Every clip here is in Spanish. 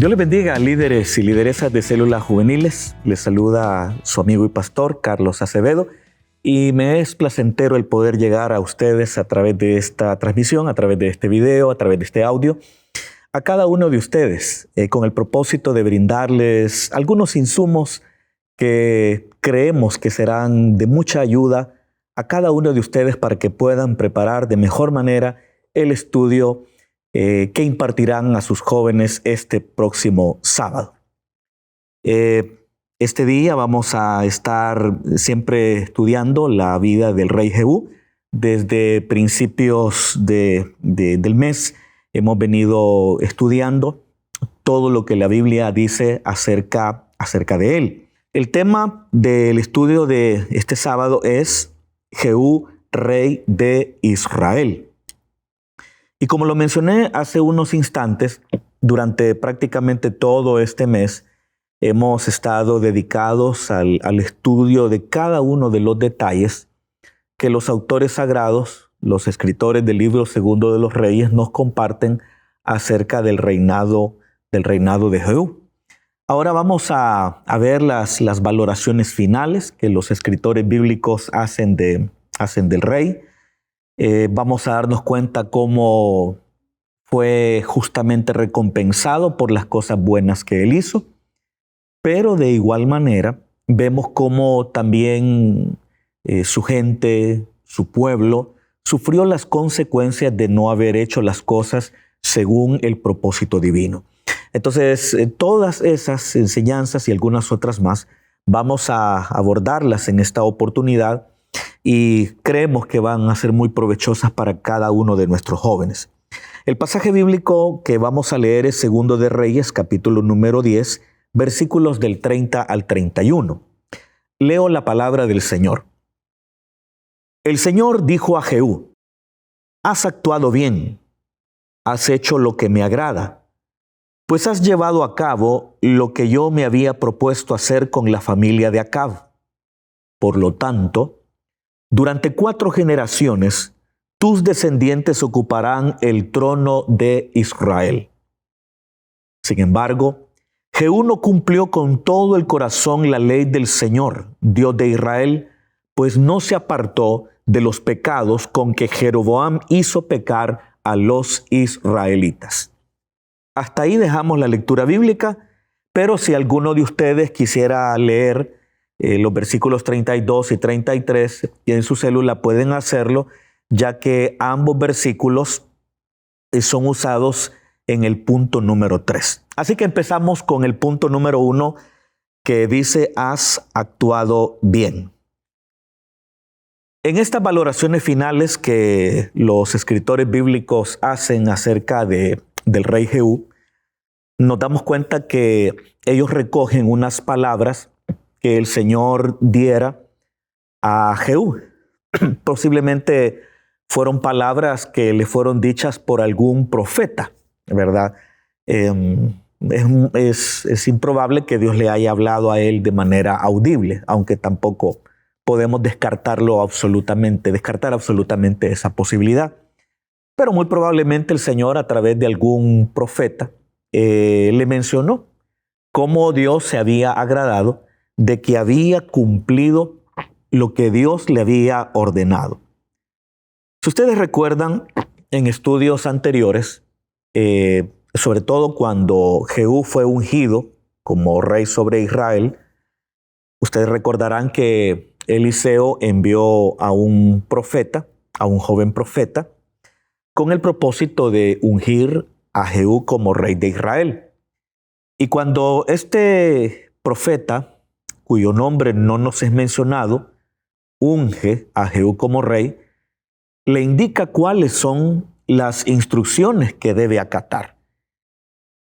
Dios les bendiga, líderes y lideresas de células juveniles. Les saluda su amigo y pastor Carlos Acevedo y me es placentero el poder llegar a ustedes a través de esta transmisión, a través de este video, a través de este audio, a cada uno de ustedes con el propósito de brindarles algunos insumos que creemos que serán de mucha ayuda a cada uno de ustedes para que puedan preparar de mejor manera el estudio que impartirán a sus jóvenes este próximo sábado. Este día vamos a estar siempre estudiando la vida del rey Jehú. Desde principios del mes hemos venido estudiando todo lo que la Biblia dice acerca de él. El tema del estudio de este sábado es Jehú, rey de Israel. Y como lo mencioné hace unos instantes, durante prácticamente todo este mes hemos estado dedicados al estudio de cada uno de los detalles que los autores sagrados, los escritores del libro segundo de los Reyes, nos comparten acerca del reinado de Jehú. Ahora vamos a ver las valoraciones finales que los escritores bíblicos hacen del rey. Vamos a darnos cuenta cómo fue justamente recompensado por las cosas buenas que él hizo, pero de igual manera vemos cómo también su gente, su pueblo, sufrió las consecuencias de no haber hecho las cosas según el propósito divino. Entonces, todas esas enseñanzas y algunas otras más vamos a abordarlas en esta oportunidad y creemos que van a ser muy provechosas para cada uno de nuestros jóvenes. El pasaje bíblico que vamos a leer es Segundo de Reyes, capítulo número 10, versículos del 30 al 31. Leo la palabra del Señor. El Señor dijo a Jehú: has actuado bien, has hecho lo que me agrada, pues has llevado a cabo lo que yo me había propuesto hacer con la familia de Acab. Por lo tanto, durante 4 generaciones, tus descendientes ocuparán el trono de Israel. Sin embargo, Jehú no cumplió con todo el corazón la ley del Señor, Dios de Israel, pues no se apartó de los pecados con que Jeroboam hizo pecar a los israelitas. Hasta ahí dejamos la lectura bíblica, pero si alguno de ustedes quisiera leer los versículos 32 y 33 en su célula, pueden hacerlo, ya que ambos versículos son usados en el punto número 3. Así que empezamos con el punto número 1, que dice: has actuado bien. En estas valoraciones finales que los escritores bíblicos hacen acerca del rey Jehú, nos damos cuenta que ellos recogen unas palabras que el Señor diera a Jehú. Posiblemente fueron palabras que le fueron dichas por algún profeta, ¿verdad? Es improbable que Dios le haya hablado a él de manera audible, aunque tampoco podemos descartar absolutamente esa posibilidad. Pero muy probablemente el Señor, a través de algún profeta, le mencionó cómo Dios se había agradado de que había cumplido lo que Dios le había ordenado. Si ustedes recuerdan, en estudios anteriores, sobre todo cuando Jehú fue ungido como rey sobre Israel, ustedes recordarán que Eliseo envió a un profeta, a un joven profeta, con el propósito de ungir a Jehú como rey de Israel. Y cuando este profeta, cuyo nombre no nos es mencionado, unge a Jehú como rey, le indica cuáles son las instrucciones que debe acatar.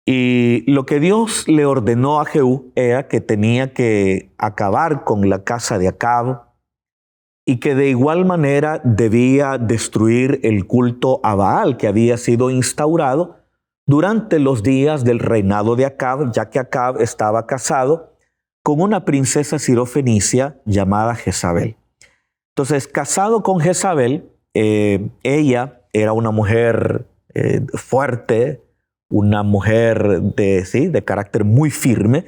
Y lo que Dios le ordenó a Jehú era que tenía que acabar con la casa de Acab y que de igual manera debía destruir el culto a Baal que había sido instaurado durante los días del reinado de Acab, ya que Acab estaba casado con una princesa sirofenicia llamada Jezabel. Entonces, casado con Jezabel, ella era una mujer fuerte, una mujer de carácter muy firme,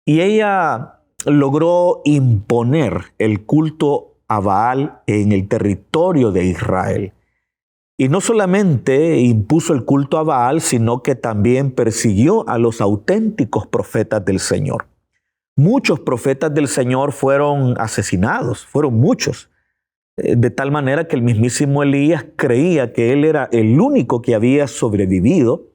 y ella logró imponer el culto a Baal en el territorio de Israel. Y no solamente impuso el culto a Baal, sino que también persiguió a los auténticos profetas del Señor. Muchos profetas del Señor fueron asesinados, fueron muchos, de tal manera que el mismísimo Elías creía que él era el único que había sobrevivido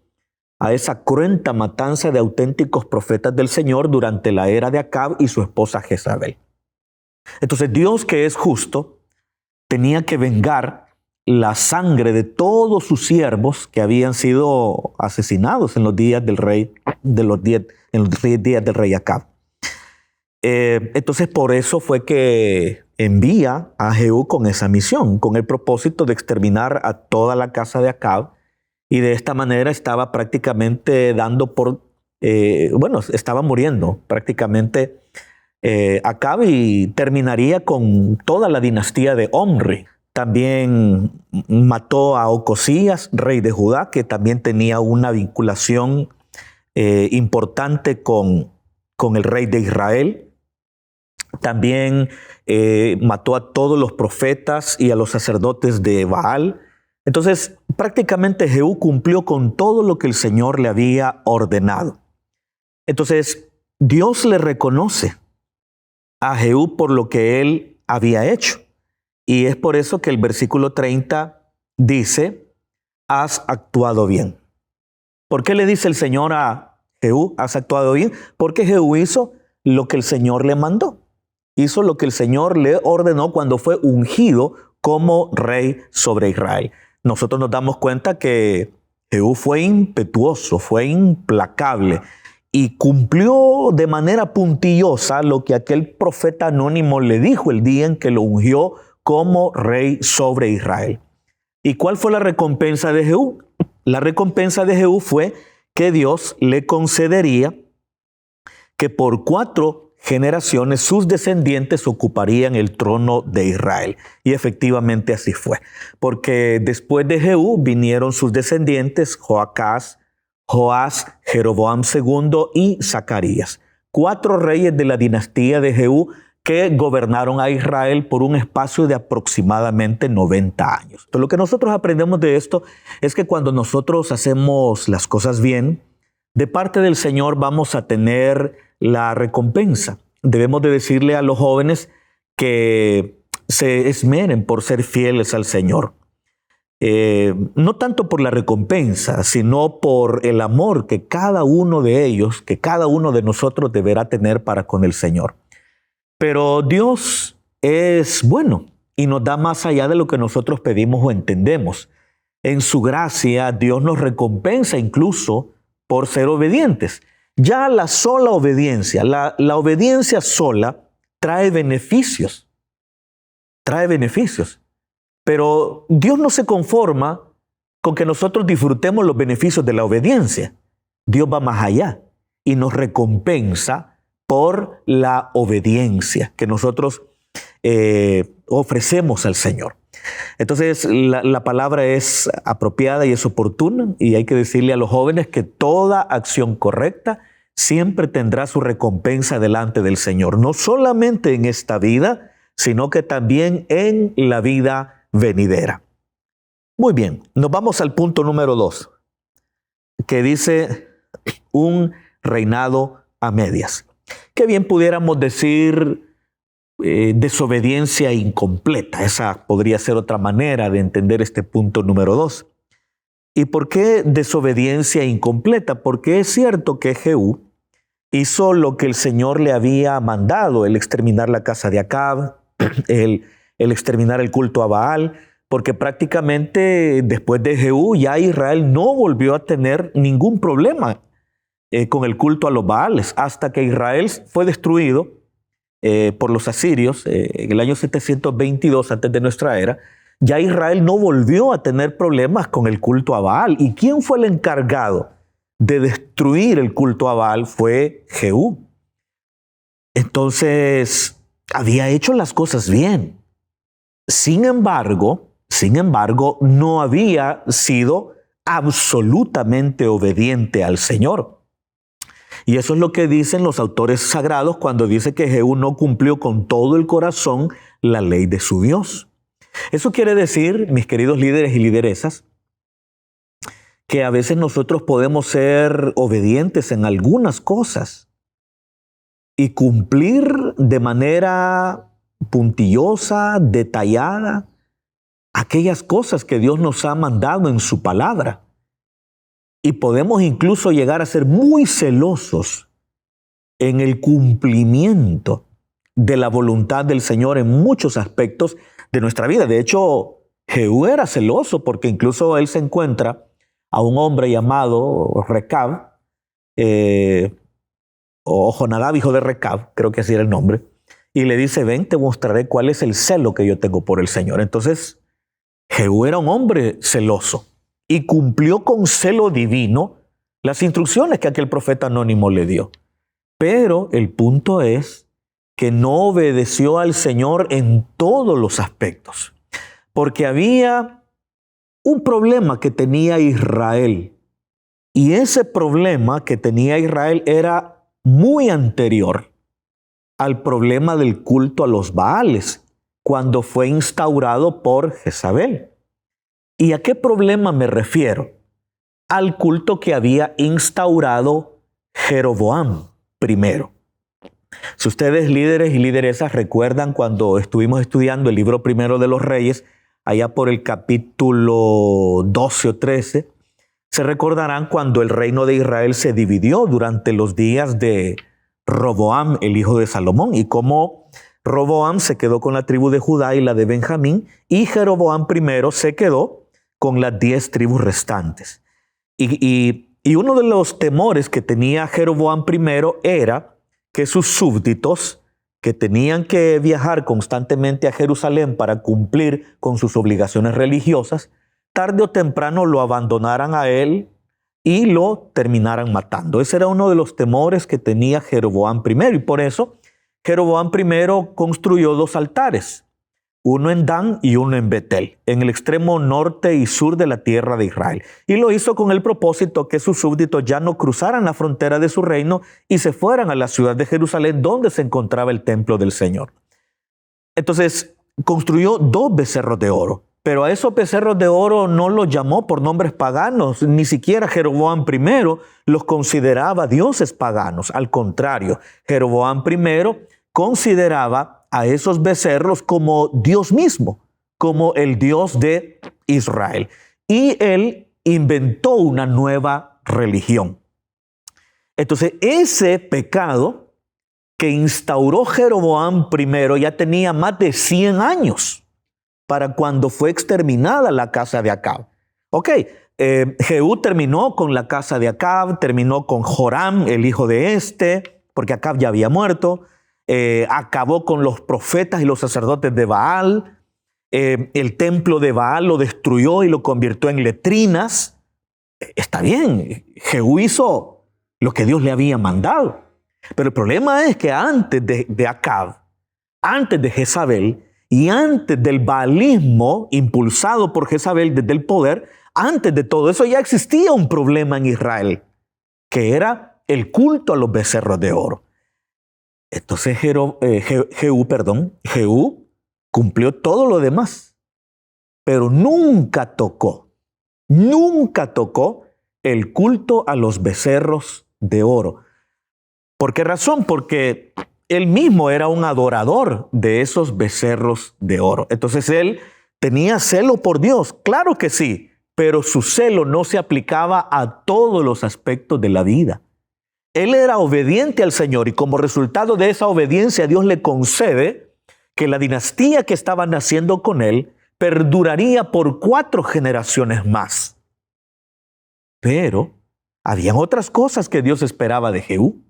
a esa cruenta matanza de auténticos profetas del Señor durante la era de Acab y su esposa Jezabel. Entonces Dios, que es justo, tenía que vengar la sangre de todos sus siervos que habían sido asesinados en los días del rey, en los días del rey Acab. Entonces por eso fue que envía a Jehú con esa misión, con el propósito de exterminar a toda la casa de Acab, y de esta manera estaba prácticamente estaba muriendo prácticamente Acab, y terminaría con toda la dinastía de Omri. También mató a Ocosías, rey de Judá, que también tenía una vinculación importante con el rey de Israel. También mató a todos los profetas y a los sacerdotes de Baal. Entonces, prácticamente Jehú cumplió con todo lo que el Señor le había ordenado. Entonces, Dios le reconoce a Jehú por lo que él había hecho. Y es por eso que el versículo 30 dice, has actuado bien. ¿Por qué le dice el Señor a Jehú, has actuado bien? Porque Jehú hizo lo que el Señor le mandó. Hizo lo que el Señor le ordenó cuando fue ungido como rey sobre Israel. Nosotros nos damos cuenta que Jehú fue impetuoso, fue implacable y cumplió de manera puntillosa lo que aquel profeta anónimo le dijo el día en que lo ungió como rey sobre Israel. ¿Y cuál fue la recompensa de Jehú? La recompensa de Jehú fue que Dios le concedería que por 4 generaciones sus descendientes ocuparían el trono de Israel. Y efectivamente así fue. Porque después de Jehú vinieron sus descendientes, Joacás, Joás, Jeroboam II y Zacarías. 4 reyes de la dinastía de Jehú que gobernaron a Israel por un espacio de aproximadamente 90 años. Entonces, lo que nosotros aprendemos de esto es que cuando nosotros hacemos las cosas bien, de parte del Señor vamos a tener la recompensa. Debemos de decirle a los jóvenes que se esmeren por ser fieles al Señor. No tanto por la recompensa, sino por el amor que cada uno de ellos, que cada uno de nosotros deberá tener para con el Señor. Pero Dios es bueno y nos da más allá de lo que nosotros pedimos o entendemos. En su gracia, Dios nos recompensa incluso por ser obedientes. Ya la sola obediencia, la obediencia sola trae beneficios. Trae beneficios. Pero Dios no se conforma con que nosotros disfrutemos los beneficios de la obediencia. Dios va más allá y nos recompensa por la obediencia que nosotros ofrecemos al Señor. Entonces, la palabra es apropiada y es oportuna, y hay que decirle a los jóvenes que toda acción correcta siempre tendrá su recompensa delante del Señor, no solamente en esta vida, sino que también en la vida venidera. Muy bien, nos vamos al punto número 2, que dice un reinado a medias. Qué bien pudiéramos decir desobediencia incompleta. Esa podría ser otra manera de entender este punto número 2. ¿Y por qué desobediencia incompleta? Porque es cierto que Jehú hizo lo que el Señor le había mandado, el exterminar la casa de Acab, el exterminar el culto a Baal, porque prácticamente después de Jehú ya Israel no volvió a tener ningún problema con el culto a los Baales, hasta que Israel fue destruido por los asirios en el año 722 antes de nuestra era. Ya Israel no volvió a tener problemas con el culto a Baal. ¿Y quién fue el encargado de destruir el culto a Baal? Fue Jehú. Entonces, había hecho las cosas bien. Sin embargo, no había sido absolutamente obediente al Señor. Y eso es lo que dicen los autores sagrados cuando dice que Jehú no cumplió con todo el corazón la ley de su Dios. Eso quiere decir, mis queridos líderes y lideresas, que a veces nosotros podemos ser obedientes en algunas cosas y cumplir de manera puntillosa, detallada, aquellas cosas que Dios nos ha mandado en su palabra. Y podemos incluso llegar a ser muy celosos en el cumplimiento de la voluntad del Señor en muchos aspectos de nuestra vida. De hecho, Jehú era celoso porque incluso él se encuentra a un hombre llamado Recab, o Jonadab, hijo de Recab, creo que así era el nombre, y le dice, ven, te mostraré cuál es el celo que yo tengo por el Señor. Entonces, Jehú era un hombre celoso y cumplió con celo divino las instrucciones que aquel profeta anónimo le dio. Pero el punto es que no obedeció al Señor en todos los aspectos, porque había un problema que tenía Israel, y ese problema que tenía Israel era muy anterior al problema del culto a los Baales, cuando fue instaurado por Jezabel. ¿Y a qué problema me refiero? Al culto que había instaurado Jeroboam primero. Si ustedes, líderes y lideresas, recuerdan cuando estuvimos estudiando el libro primero de los Reyes, allá por el capítulo 12 o 13, se recordarán cuando el reino de Israel se dividió durante los días de Roboam, el hijo de Salomón, y cómo Roboam se quedó con la tribu de Judá y la de Benjamín, y Jeroboam primero se quedó con las 10 tribus restantes. Y uno de los temores que tenía Jeroboam primero era que sus súbditos, que tenían que viajar constantemente a Jerusalén para cumplir con sus obligaciones religiosas, tarde o temprano lo abandonaran a él y lo terminaran matando. Ese era uno de los temores que tenía Jeroboam primero, y por eso Jeroboam primero construyó 2 altares, uno en Dan y uno en Betel, en el extremo norte y sur de la tierra de Israel. Y lo hizo con el propósito que sus súbditos ya no cruzaran la frontera de su reino y se fueran a la ciudad de Jerusalén, donde se encontraba el templo del Señor. Entonces, construyó 2 becerros de oro, pero a esos becerros de oro no los llamó por nombres paganos, ni siquiera Jeroboam primero los consideraba dioses paganos. Al contrario, Jeroboam primero consideraba a esos becerros como Dios mismo, como el Dios de Israel. Y él inventó una nueva religión. Entonces, ese pecado que instauró Jeroboam primero ya tenía más de 100 años para cuando fue exterminada la casa de Acab. Jehú terminó con la casa de Acab, terminó con Joram, el hijo de porque Acab ya había muerto. Acabó con los profetas y los sacerdotes de Baal. El templo de Baal lo destruyó y lo convirtió en letrinas. Está bien, Jehú hizo lo que Dios le había mandado. Pero el problema es que antes de Acab, antes de Jezabel y antes del baalismo impulsado por Jezabel desde el poder, antes de todo eso ya existía un problema en Israel, que era el culto a los becerros de oro. Entonces Jehú cumplió todo lo demás, pero nunca tocó el culto a los becerros de oro. ¿Por qué razón? Porque él mismo era un adorador de esos becerros de oro. Entonces él tenía celo por Dios, claro que sí, pero su celo no se aplicaba a todos los aspectos de la vida. Él era obediente al Señor y como resultado de esa obediencia Dios le concede que la dinastía que estaba naciendo con él perduraría por 4 generaciones más. Pero habían otras cosas que Dios esperaba de Jehú,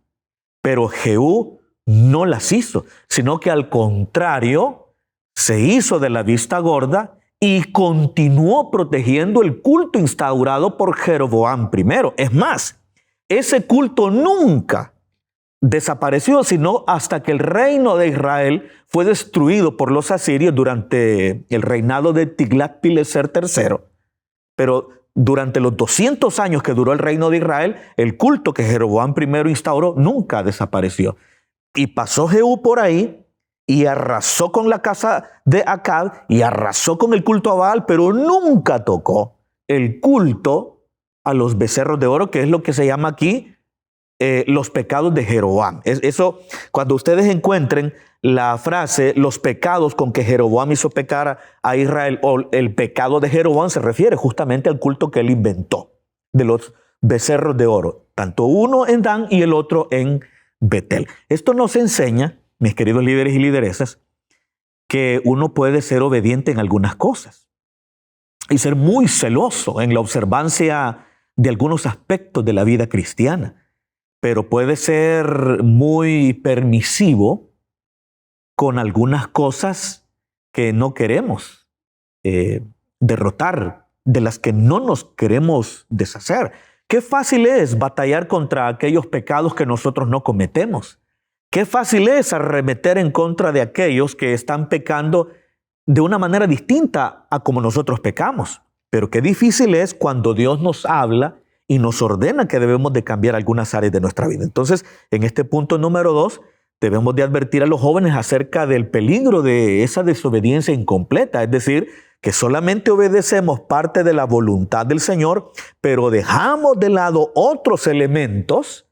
pero Jehú no las hizo, sino que al contrario se hizo de la vista gorda y continuó protegiendo el culto instaurado por Jeroboam primero. Es más, ese culto nunca desapareció, sino hasta que el reino de Israel fue destruido por los asirios durante el reinado de Tiglat-Pileser III. Pero durante los 200 años que duró el reino de Israel, el culto que Jeroboam I instauró nunca desapareció. Y pasó Jehú por ahí y arrasó con la casa de Acab y arrasó con el culto a Baal, pero nunca tocó el culto a los becerros de oro, que es lo que se llama aquí los pecados de Jeroboam. Eso, cuando ustedes encuentren la frase, los pecados con que Jeroboam hizo pecar a Israel, o el pecado de Jeroboam, se refiere justamente al culto que él inventó, de los becerros de oro, tanto uno en Dan y el otro en Betel. Esto nos enseña, mis queridos líderes y lideresas, que uno puede ser obediente en algunas cosas y ser muy celoso en la observancia de algunos aspectos de la vida cristiana, pero puede ser muy permisivo con algunas cosas que no queremos derrotar, de las que no nos queremos deshacer. Qué fácil es batallar contra aquellos pecados que nosotros no cometemos. Qué fácil es arremeter en contra de aquellos que están pecando de una manera distinta a como nosotros pecamos. Pero qué difícil es cuando Dios nos habla y nos ordena que debemos de cambiar algunas áreas de nuestra vida. Entonces, en este punto número 2, debemos de advertir a los jóvenes acerca del peligro de esa desobediencia incompleta, es decir, que solamente obedecemos parte de la voluntad del Señor, pero dejamos de lado otros elementos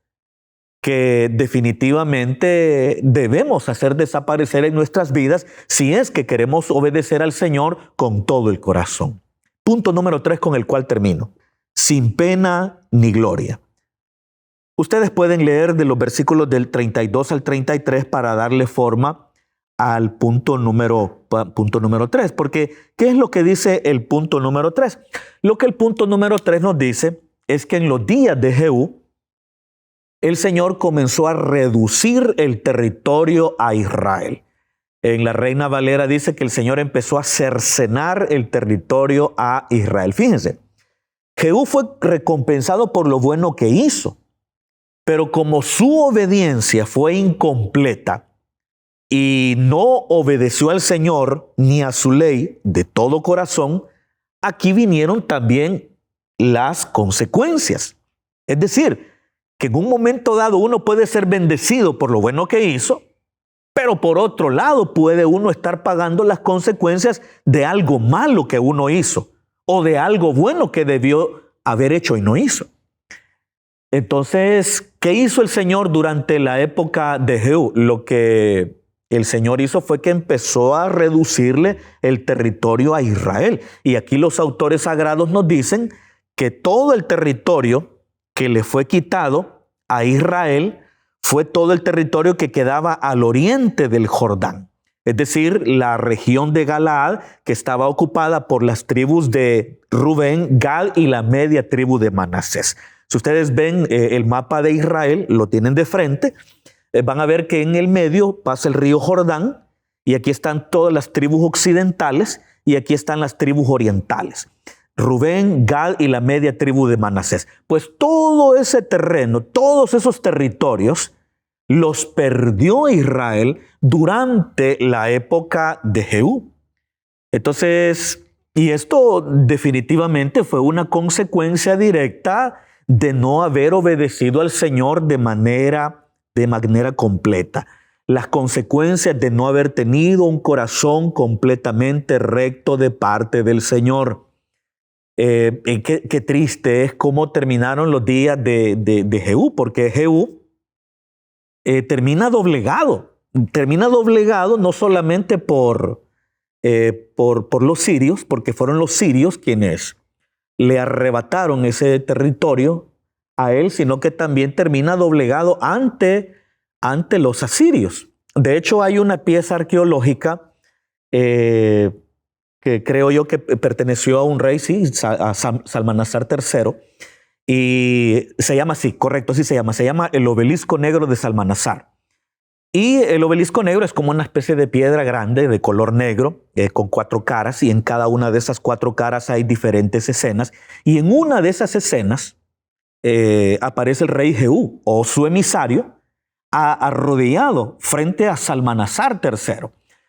que definitivamente debemos hacer desaparecer en nuestras vidas si es que queremos obedecer al Señor con todo el corazón. Punto número 3 con el cual termino. Sin pena ni gloria. Ustedes pueden leer de los versículos del 32 al 33 para darle forma al punto número 3. Porque, ¿qué es lo que dice el punto número 3? Lo que el punto número 3 nos dice es que en los días de Jehú, el Señor comenzó a reducir el territorio a Israel. En la Reina Valera dice que el Señor empezó a cercenar el territorio a Israel. Fíjense, Jehú fue recompensado por lo bueno que hizo, pero como su obediencia fue incompleta y no obedeció al Señor ni a su ley de todo corazón, aquí vinieron también las consecuencias. Es decir, que en un momento dado uno puede ser bendecido por lo bueno que hizo, pero por otro lado puede uno estar pagando las consecuencias de algo malo que uno hizo o de algo bueno que debió haber hecho y no hizo. Entonces, ¿qué hizo el Señor durante la época de Jehú? Lo que el Señor hizo fue que empezó a reducirle el territorio a Israel. Y aquí los autores sagrados nos dicen que todo el territorio que le fue quitado a Israel fue todo el territorio que quedaba al oriente del Jordán. Es decir, la región de Galaad, que estaba ocupada por las tribus de Rubén, Gad y la media tribu de Manasés. Si ustedes ven el mapa de Israel, lo tienen de frente, van a ver que en el medio pasa el río Jordán y aquí están todas las tribus occidentales y aquí están las tribus orientales. Rubén, Gad y la media tribu de Manasés. Pues todo ese terreno, todos esos territorios, los perdió Israel durante la época de Jehú. Entonces, y esto definitivamente fue una consecuencia directa de no haber obedecido al Señor de manera completa. Las consecuencias de no haber tenido un corazón completamente recto de parte del Señor. Qué triste es cómo terminaron los días de Jehú, porque Jehú termina doblegado no solamente por los sirios, porque fueron los sirios quienes le arrebataron ese territorio a él, sino que también termina doblegado ante los asirios. De hecho, hay una pieza arqueológica que creo yo que perteneció a un rey, sí, a Salmanasar III, y se llama así, correcto, así se llama el obelisco negro de Salmanasar. Y el obelisco negro es como una especie de piedra grande de color negro con 4 caras, y en cada una de esas 4 caras hay diferentes escenas, y en una de esas escenas aparece el rey Jehú o su emisario arrodillado frente a Salmanasar III.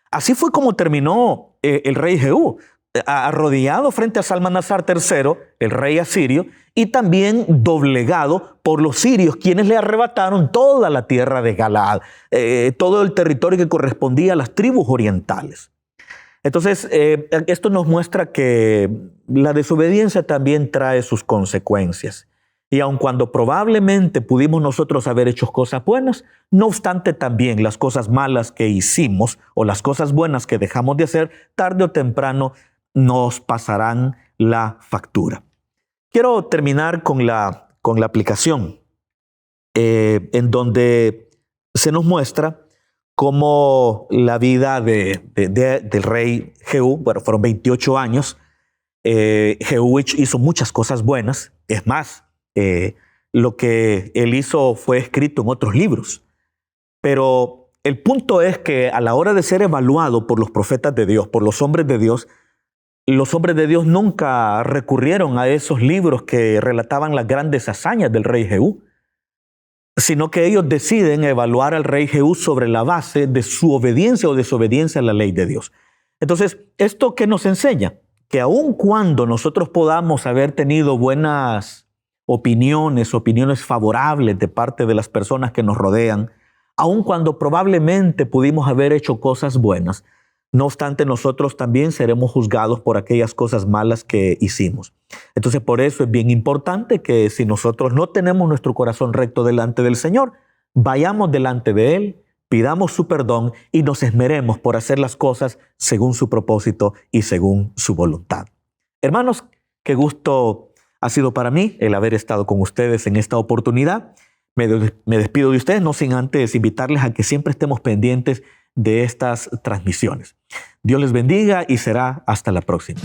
Así fue como terminó el rey Jehú. arrodillado frente a Salmanasar III, el rey asirio, y también doblegado por los sirios, quienes le arrebataron toda la tierra de Galaad, todo el territorio que correspondía a las tribus orientales. Entonces, esto nos muestra que la desobediencia también trae sus consecuencias. Y aun cuando probablemente pudimos nosotros haber hecho cosas buenas, no obstante también las cosas malas que hicimos o las cosas buenas que dejamos de hacer, tarde o temprano nos pasarán la factura. Quiero terminar con la aplicación en donde se nos muestra cómo la vida del rey Jehú, bueno, fueron 28 años, Jehú hizo muchas cosas buenas, es más, lo que él hizo fue escrito en otros libros. Pero el punto es que a la hora de ser evaluado por los profetas de Dios, por los hombres de Dios nunca recurrieron a esos libros que relataban las grandes hazañas del rey Jehú, sino que ellos deciden evaluar al rey Jehú sobre la base de su obediencia o desobediencia a la ley de Dios. Entonces, ¿esto qué nos enseña? Que aun cuando nosotros podamos haber tenido buenas opiniones favorables de parte de las personas que nos rodean, aun cuando probablemente pudimos haber hecho cosas buenas, no obstante nosotros también seremos juzgados por aquellas cosas malas que hicimos. Entonces por eso es bien importante que si nosotros no tenemos nuestro corazón recto delante del Señor, vayamos delante de Él, pidamos su perdón y nos esmeremos por hacer las cosas según su propósito y según su voluntad. Hermanos, qué gusto ha sido para mí el haber estado con ustedes en esta oportunidad. Me despido de ustedes, no sin antes invitarles a que siempre estemos pendientes de estas transmisiones. Dios les bendiga y será hasta la próxima.